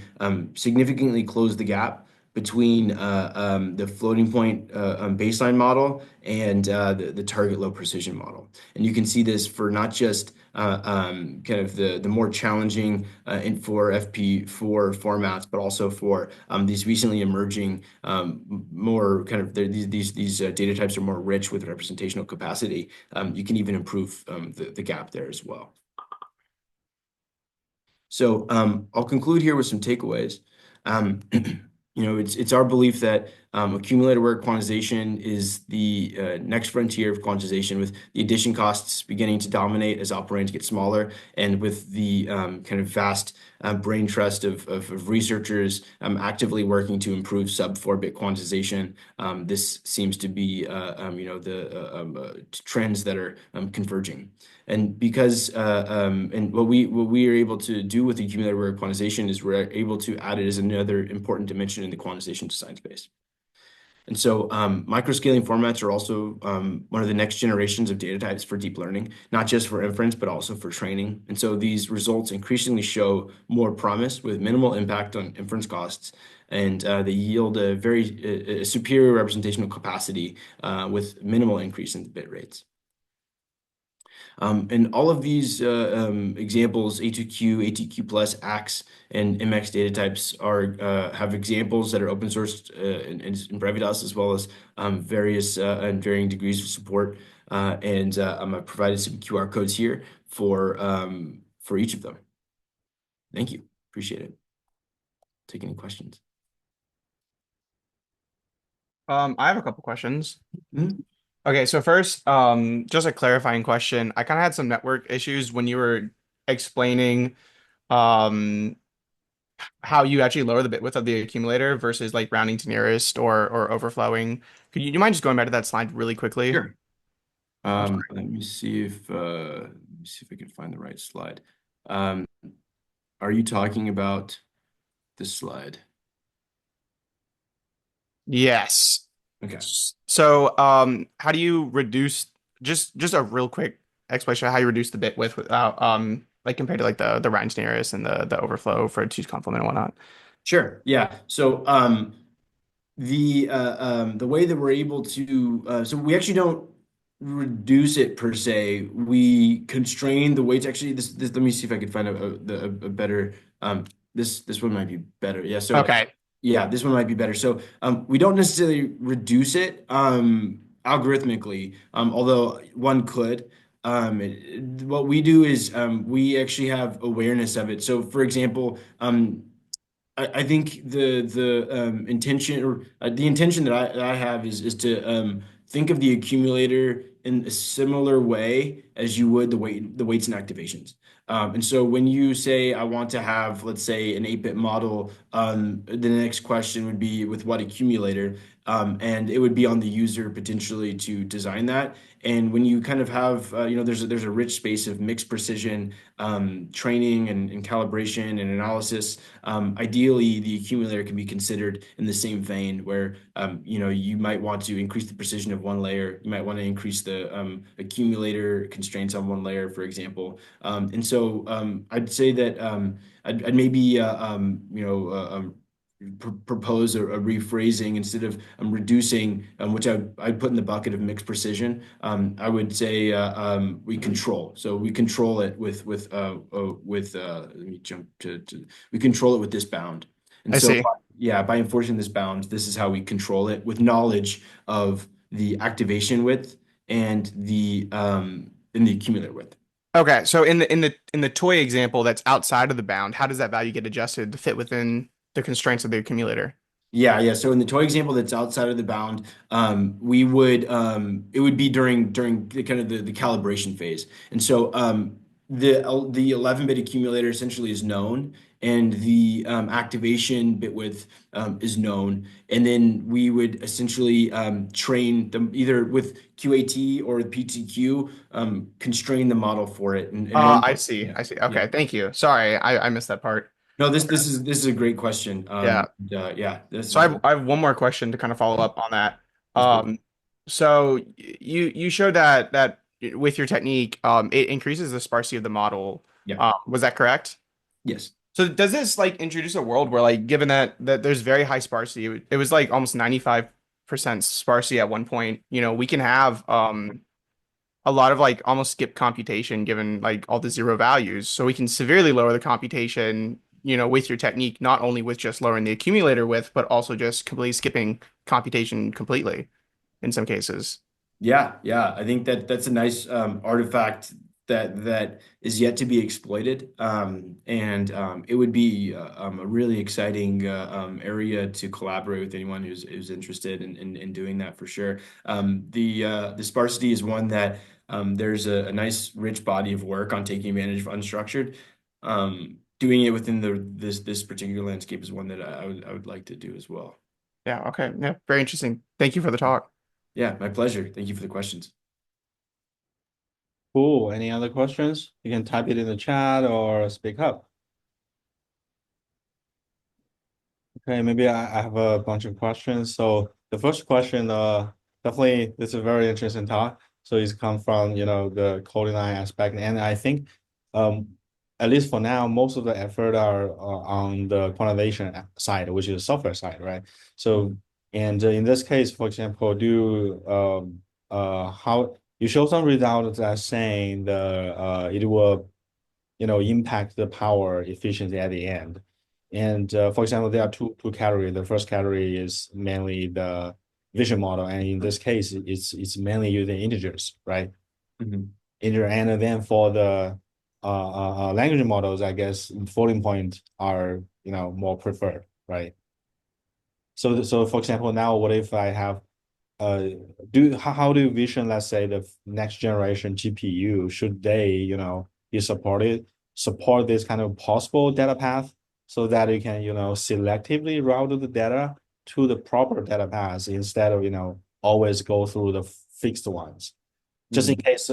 [SPEAKER 2] significantly close the gap between the floating point baseline model and the target low precision model. And you can see this for not just kind of the more challenging Int4, FP4 formats, but also for these recently emerging more kind of these data types are more rich with representational capacity. You can even improve the gap there as well. So I'll conclude here with some takeaways. It's our belief that accumulator-aware quantization is the next frontier of quantization, with the addition costs beginning to dominate as operands get smaller, and with the kind of vast brain trust of researchers actively working to improve sub 4-bit quantization. This seems to be the trends that are converging. And because and what we are able to do with the accumulator-aware quantization is we're able to add it as another important dimension in the quantization design space. And so microscaling formats are also one of the next generations of data types for deep learning, not just for inference, but also for training. And so these results increasingly show more promise with minimal impact on inference costs, and they yield a very superior representational capacity with minimal increase in the bit rates. And all of these examples, A2Q, ATQ plus, ACTs, and MX data types have examples that are open sourced in Brevitas, as well as various and varying degrees of support. And I've provided some QR codes here for each of them. Thank you. Appreciate it. Take any questions.
[SPEAKER 3] I have a couple questions.
[SPEAKER 2] Mm-hmm.
[SPEAKER 3] Okay, so first, just a clarifying question. I kind of had some network issues when you were explaining um how you actually lower the bit width of the accumulator versus like rounding to nearest or overflowing. Do you mind just going back to that slide really quickly?
[SPEAKER 2] Sure. Let me see if I can find the right slide. Are you talking about this slide?
[SPEAKER 3] Yes.
[SPEAKER 2] Okay.
[SPEAKER 3] So, how do you reduce just a real quick explanation of how you reduce the bit width without like compared to like the Rhinestoneris and the overflow for two's complement and whatnot.
[SPEAKER 2] Sure. Yeah. So the way that we're able to so we actually don't reduce it per se. We constrain the weights. Actually, this let me see if I could find a better this one might be better. Yeah. So
[SPEAKER 3] Okay.
[SPEAKER 2] yeah, this one might be better. So we don't necessarily reduce it algorithmically, although one could. What we do is we actually have awareness of it. So, for example, I think the intention or the intention that I have is to think of the accumulator in a similar way as you would the weights and activations. And so when you say I want to have, let's say, an 8-bit model, the next question would be with what accumulator, and it would be on the user potentially to design that. And when you kind of have, there's a rich space of mixed precision training and calibration and analysis. Ideally, the accumulator can be considered in the same vein where, you might want to increase the precision of one layer. You might want to increase the accumulator constraints on one layer, for example. And so I'd say that I'd maybe, propose a rephrasing instead of reducing, which I'd put in the bucket of mixed precision. I would say we control. So we control it with let me jump to we control it with this bound. And
[SPEAKER 3] I
[SPEAKER 2] so
[SPEAKER 3] see.
[SPEAKER 2] yeah, by enforcing this bound, this is how we control it with knowledge of the activation width and the accumulator width.
[SPEAKER 3] Okay, so in the toy example that's outside of the bound, how does that value get adjusted to fit within the constraints of the accumulator?
[SPEAKER 2] Yeah, yeah. So in the toy example that's outside of the bound, we would it would be during the kind of the calibration phase. And so the 11-bit accumulator essentially is known, and the activation bit width is known, and then we would essentially train them either with QAT or with PTQ, constrain the model for it, and one.
[SPEAKER 3] I see.
[SPEAKER 2] Yeah,
[SPEAKER 3] I see.
[SPEAKER 2] yeah.
[SPEAKER 3] Okay, thank you. Sorry, I missed that part.
[SPEAKER 2] No, this is a great question.
[SPEAKER 3] Yeah.
[SPEAKER 2] Yeah, this
[SPEAKER 3] So
[SPEAKER 2] is
[SPEAKER 3] I have one more question to kind of follow up on that.
[SPEAKER 2] that's good.
[SPEAKER 3] So you showed that with your technique, it increases the sparsity of the model.
[SPEAKER 2] Yeah.
[SPEAKER 3] Was that correct?
[SPEAKER 2] Yes.
[SPEAKER 3] So does this like introduce a world where like given that there's very high sparsity, it was like almost 95% sparsity at one point, we can have a lot of like almost skip computation given like all the zero values. So we can severely lower the computation, with your technique, not only with just lowering the accumulator width, but also just completely skipping computation completely in some cases.
[SPEAKER 2] Yeah, yeah. I think that's a nice artifact that is yet to be exploited, and it would be a really exciting area to collaborate with anyone who's interested in doing that for sure. The sparsity is one that there's a nice rich body of work on taking advantage of unstructured. Doing it within this particular landscape is one that I would like to do as well.
[SPEAKER 3] Yeah, okay. Yeah, very interesting. Thank you for the talk.
[SPEAKER 2] Yeah, my pleasure. Thank you for the questions.
[SPEAKER 1] Cool. Any other questions? You can type it in the chat or speak up. Okay, maybe I have a bunch of questions. So the first question, definitely this is a very interesting talk. So it's come from, the coding line aspect. And I think um at least for now, most of the effort are on the quantization side, which is the software side, right? So and in this case, for example, how you show some results that saying it will impact the power efficiency at the end. And for example, there are two categories. The first category is mainly the vision model, and in this case, it's mainly using integers, right?
[SPEAKER 2] Mhm.
[SPEAKER 1] Integer, and then for the language models, I guess floating point are more preferred, right? So for example, now what if I have uh how do you vision, let's say, the next generation GPU, should they be support this kind of possible data path so that you can selectively route the data to the proper data paths instead of always go through the fixed ones, just in
[SPEAKER 2] Mhm.
[SPEAKER 1] case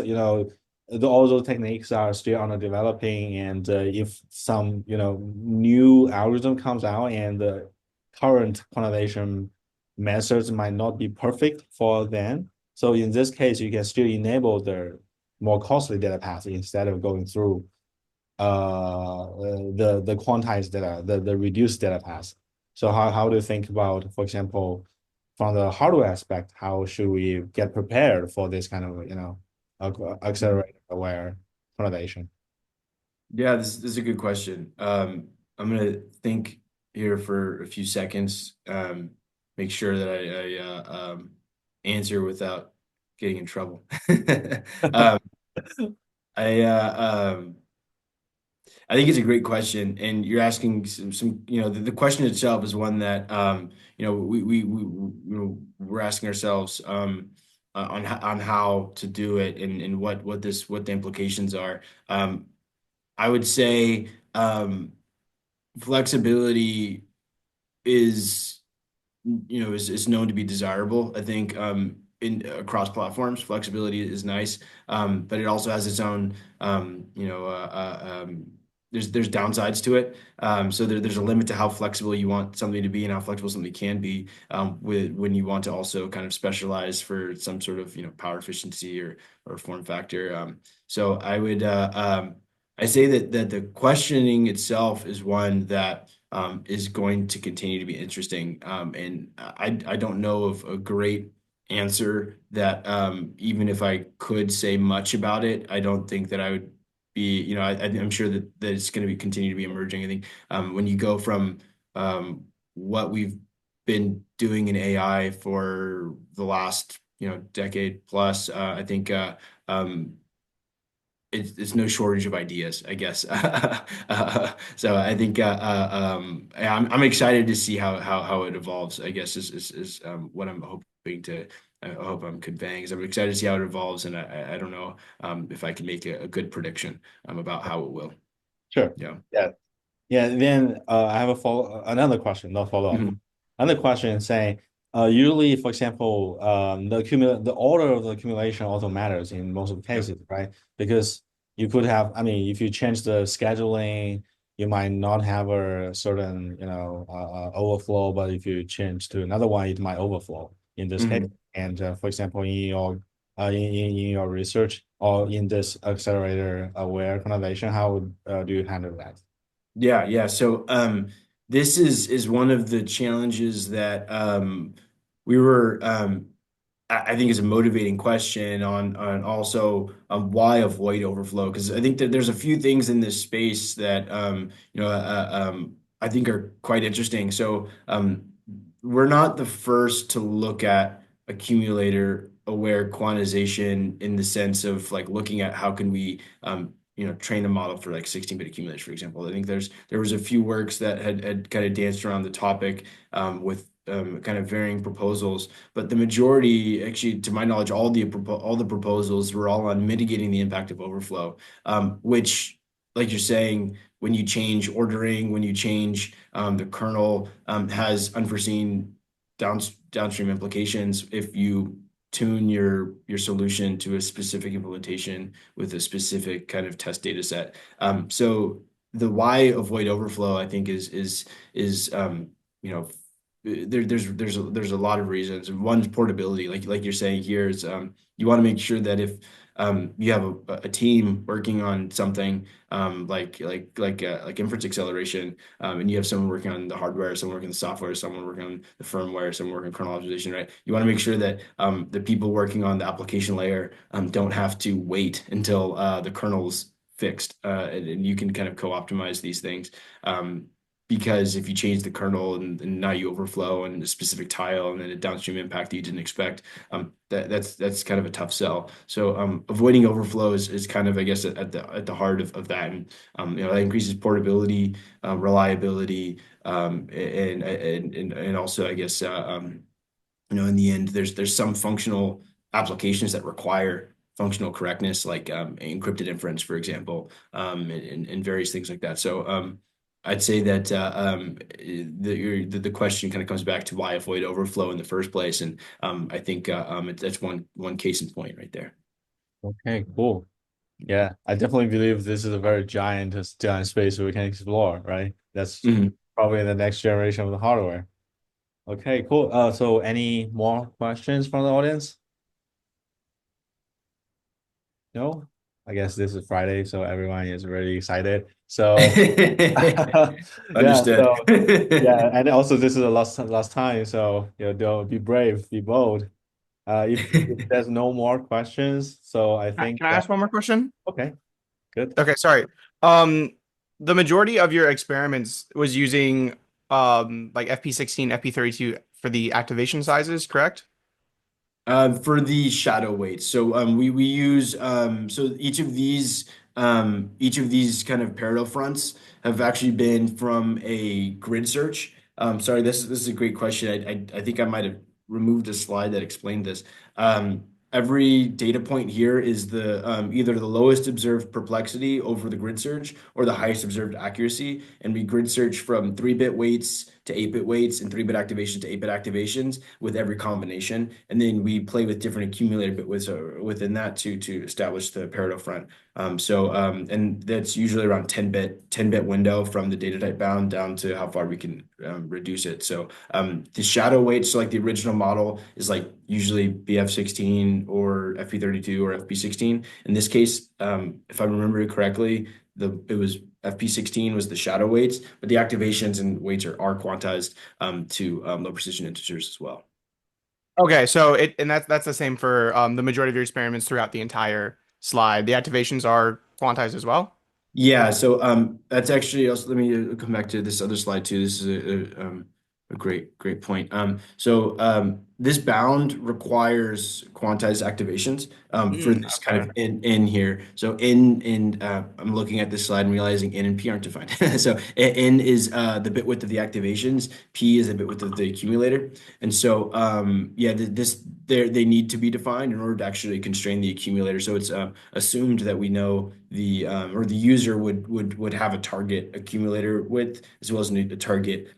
[SPEAKER 1] all those techniques are still under developing, and if some new algorithm comes out and the current quantization methods might not be perfect for them. So in this case, you can still enable the more costly data path instead of going through the quantized data, the reduced data path. So how do you think about, for example, from the hardware aspect, how should we get prepared for this kind of, accelerator aware quantization?
[SPEAKER 2] Yeah, this is a good question. I'm gonna think here for a few seconds, make sure that I answer without getting in trouble. Um, I I think it's a great question, and you're asking some the question itself is one that we're asking ourselves on how to do it and what the implications are. I would say flexibility is is known to be desirable. I think in across platforms, flexibility is nice, but it also has its own there's downsides to it. So there's a limit to how flexible you want something to be and how flexible something can be with when you want to also kind of specialize for some sort of power efficiency or form factor. So I say that the questioning itself is one that is going to continue to be interesting. And I don't know of a great answer that even if I could say much about it, I don't think that I would be, I'm sure that it's going to be continue to be emerging. I think when you go from what we've been doing in AI for the last, decade plus, I think it's no shortage of ideas, I guess. So I think I'm excited to see how it evolves. I guess is what I'm hoping to. I hope I'm conveying is I'm excited to see how it evolves, and I don't know if I can make a good prediction about how it will.
[SPEAKER 1] Sure.
[SPEAKER 2] Yeah.
[SPEAKER 1] Yeah. Yeah, then I have another question, not follow up.
[SPEAKER 2] Mhm.
[SPEAKER 1] Another question saying, usually, for example, the order of the accumulation also matters in most of the
[SPEAKER 2] Yep.
[SPEAKER 1] cases, right? Because you could have, I mean, if you change the scheduling, you might not have a certain, overflow, but if you change to another one, it might overflow in this case.
[SPEAKER 2] Mhm.
[SPEAKER 1] And for example, in your research or in this accelerator aware quantization, how do you handle that?
[SPEAKER 2] Yeah. So this is one of the challenges that we were I think is a motivating question on also why avoid overflow, because I think that there's a few things in this space that I think are quite interesting. So we're not the first to look at accumulator aware quantization in the sense of like looking at how can we train a model for like 16-bit accumulators, for example. I think there was a few works that had kind of danced around the topic with kind of varying proposals, but the majority, actually, to my knowledge, all the proposals were all on mitigating the impact of overflow, which, like you're saying, when you change ordering, when you change the kernel, has unforeseen downstream implications if you tune your solution to a specific implementation with a specific kind of test data set. So the why avoid overflow, I think, is you know there's a lot of reasons. One's portability, like you're saying here, is you want to make sure that if you have a team working on something like inference acceleration, and you have someone working on the hardware, someone working on the software, someone working on the firmware, someone working on kernel optimization, right? You want to make sure that the people working on the application layer don't have to wait until the kernel's fixed, and you can kind of co-optimize these things. Because if you change the kernel and now you overflow on a specific tile and then a downstream impact that you didn't expect, that's kind of a tough sell. So avoiding overflow is kind of, I guess, at the heart of that, and that increases portability, reliability, and also, I guess, in the end, there's some functional applications that require functional correctness, like encrypted inference, for example, and various things like that. So I'd say that the question kind of comes back to why avoid overflow in the first place, and I think that's one case in point right there.
[SPEAKER 1] Okay, cool. Yeah, I definitely believe this is a very giant space we can explore, right? That's
[SPEAKER 2] Mhm.
[SPEAKER 1] probably the next generation of the hardware. Okay, cool. So any more questions from the audience? No? I guess this is Friday, so everyone is really excited. So yeah,
[SPEAKER 2] Understood.
[SPEAKER 1] so yeah, and also this is the last time, so don't be brave, be bold. If there's no more questions, so I think
[SPEAKER 3] Can I
[SPEAKER 1] that
[SPEAKER 3] ask one more question?
[SPEAKER 1] okay, good.
[SPEAKER 3] Okay, sorry. Um, the majority of your experiments was using like FP16, FP32 for the activation sizes, correct?
[SPEAKER 2] For the shadow weights, so we use so each of these kind of parallel fronts have actually been from a grid search. Sorry, this is a great question. I think I might have removed a slide that explained this. Every data point here is the either the lowest observed perplexity over the grid search or the highest observed accuracy, and we grid search from 3-bit weights to 8-bit weights and 3-bit activations to 8-bit activations with every combination. And then we play with different accumulator bit widths within that to establish the parallel front. And that's usually around 10-bit window from the data type bound down to how far we can reduce it. So the shadow weight, so like the original model is like usually BF16 or FP32 or FP16. In this case, if I remember it correctly, it was FP16 was the shadow weights, but the activations and weights are quantized to low precision integers as well.
[SPEAKER 3] Okay, so that's the same for the majority of your experiments throughout the entire slide. The activations are quantized as well.
[SPEAKER 2] Yeah, so that's actually also, let me come back to this other slide too. This is a great point. This bound requires quantized activations for this kind
[SPEAKER 3] Okay.
[SPEAKER 2] of in here. So in I'm looking at this slide and realizing n and p aren't defined. So n is the bit width of the activations, p is the bit width of the accumulator, and so yeah, they need to be defined in order to actually constrain the accumulator. So it's assumed that we know the or the user would have a target accumulator width as well as a target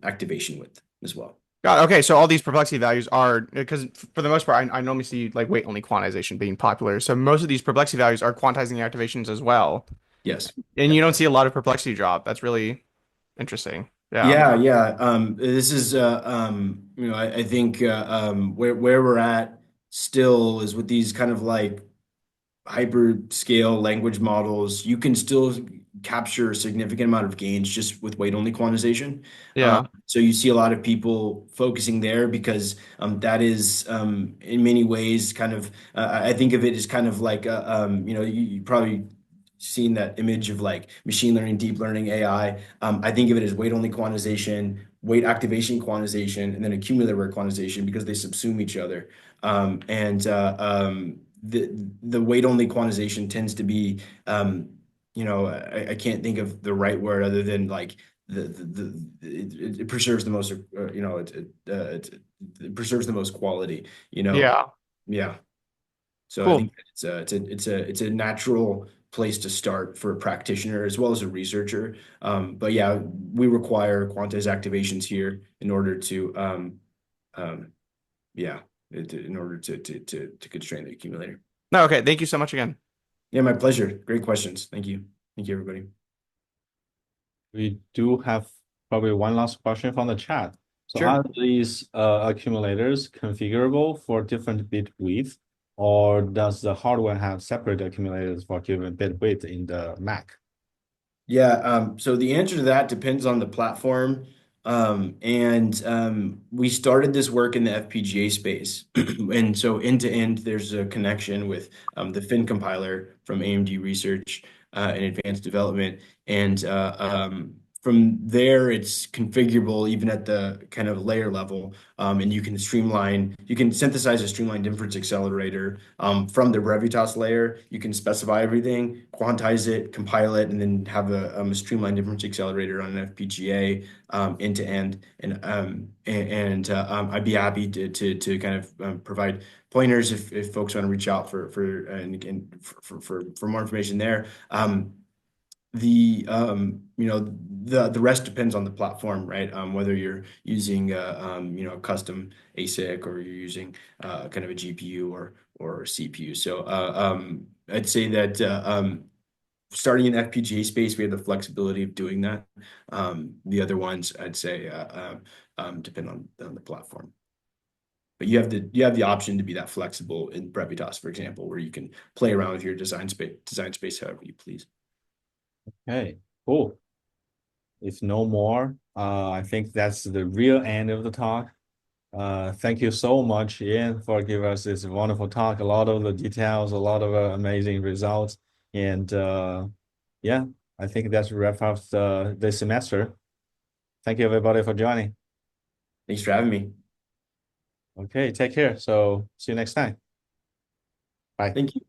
[SPEAKER 2] activation width as well.
[SPEAKER 3] Got it. Okay, so all these perplexity values are because for the most part, I normally see like weight only quantization being popular. So most of these perplexity values are quantizing the activations as well,
[SPEAKER 2] Yes.
[SPEAKER 3] and you don't see a lot of perplexity drop. That's really interesting. Yeah.
[SPEAKER 2] Yeah. This is I think where we're at still is with these kind of like hyperscale language models, you can still capture a significant amount of gains just with weight only quantization.
[SPEAKER 3] Yeah.
[SPEAKER 2] So you see a lot of people focusing there because that is in many ways kind of I think of it as kind of like you probably seen that image of like machine learning, deep learning, AI. I think of it as weight only quantization, weight activation quantization, and then accumulator quantization because they subsume each other. And the weight only quantization tends to be I can't think of the right word other than like it preserves the most it preserves the most quality,
[SPEAKER 3] Yeah.
[SPEAKER 2] yeah. So I
[SPEAKER 3] Cool.
[SPEAKER 2] think it's a natural place to start for a practitioner as well as a researcher. But yeah, we require quantized activations here in order to um, yeah, in order to constrain the accumulator.
[SPEAKER 3] No, okay. Thank you so much again.
[SPEAKER 2] Yeah, my pleasure. Great questions. Thank you. Thank you, everybody.
[SPEAKER 1] We do have probably one last question from the chat. So
[SPEAKER 2] Sure.
[SPEAKER 1] are these accumulators configurable for different bit width, or does the hardware have separate accumulators for given bit width in the Mac?
[SPEAKER 2] Yeah, so the answer to that depends on the platform. We started this work in the FPGA space. And so end to end, there's a connection with the Fin compiler from AMD Research and Advanced Development. And from there, it's configurable even at the kind of layer level. And you can synthesize a streamlined inference accelerator from the Revitas layer. You can specify everything, quantize it, compile it, and then have a streamlined inference accelerator on an FPGA end to end. I'd be happy to kind of provide pointers if folks want to reach out for more information there. The rest depends on the platform, right? Whether you're using a custom ASIC or you're using kind of a GPU or a CPU. So I'd say that starting in FPGA space, we have the flexibility of doing that. The other ones, I'd say, depend on the platform. But you have the option to be that flexible in Brevitas, for example, where you can play around with your design space however you please.
[SPEAKER 1] Okay, cool. If no more, I think that's the real end of the talk. Thank you so much, Ian, for giving us this wonderful talk, a lot of the details, a lot of amazing results. And yeah, I think that's wrap up this semester. Thank you everybody for joining.
[SPEAKER 2] Thanks for having me.
[SPEAKER 1] Okay, take care. So see you next time. Bye.
[SPEAKER 2] Thank you.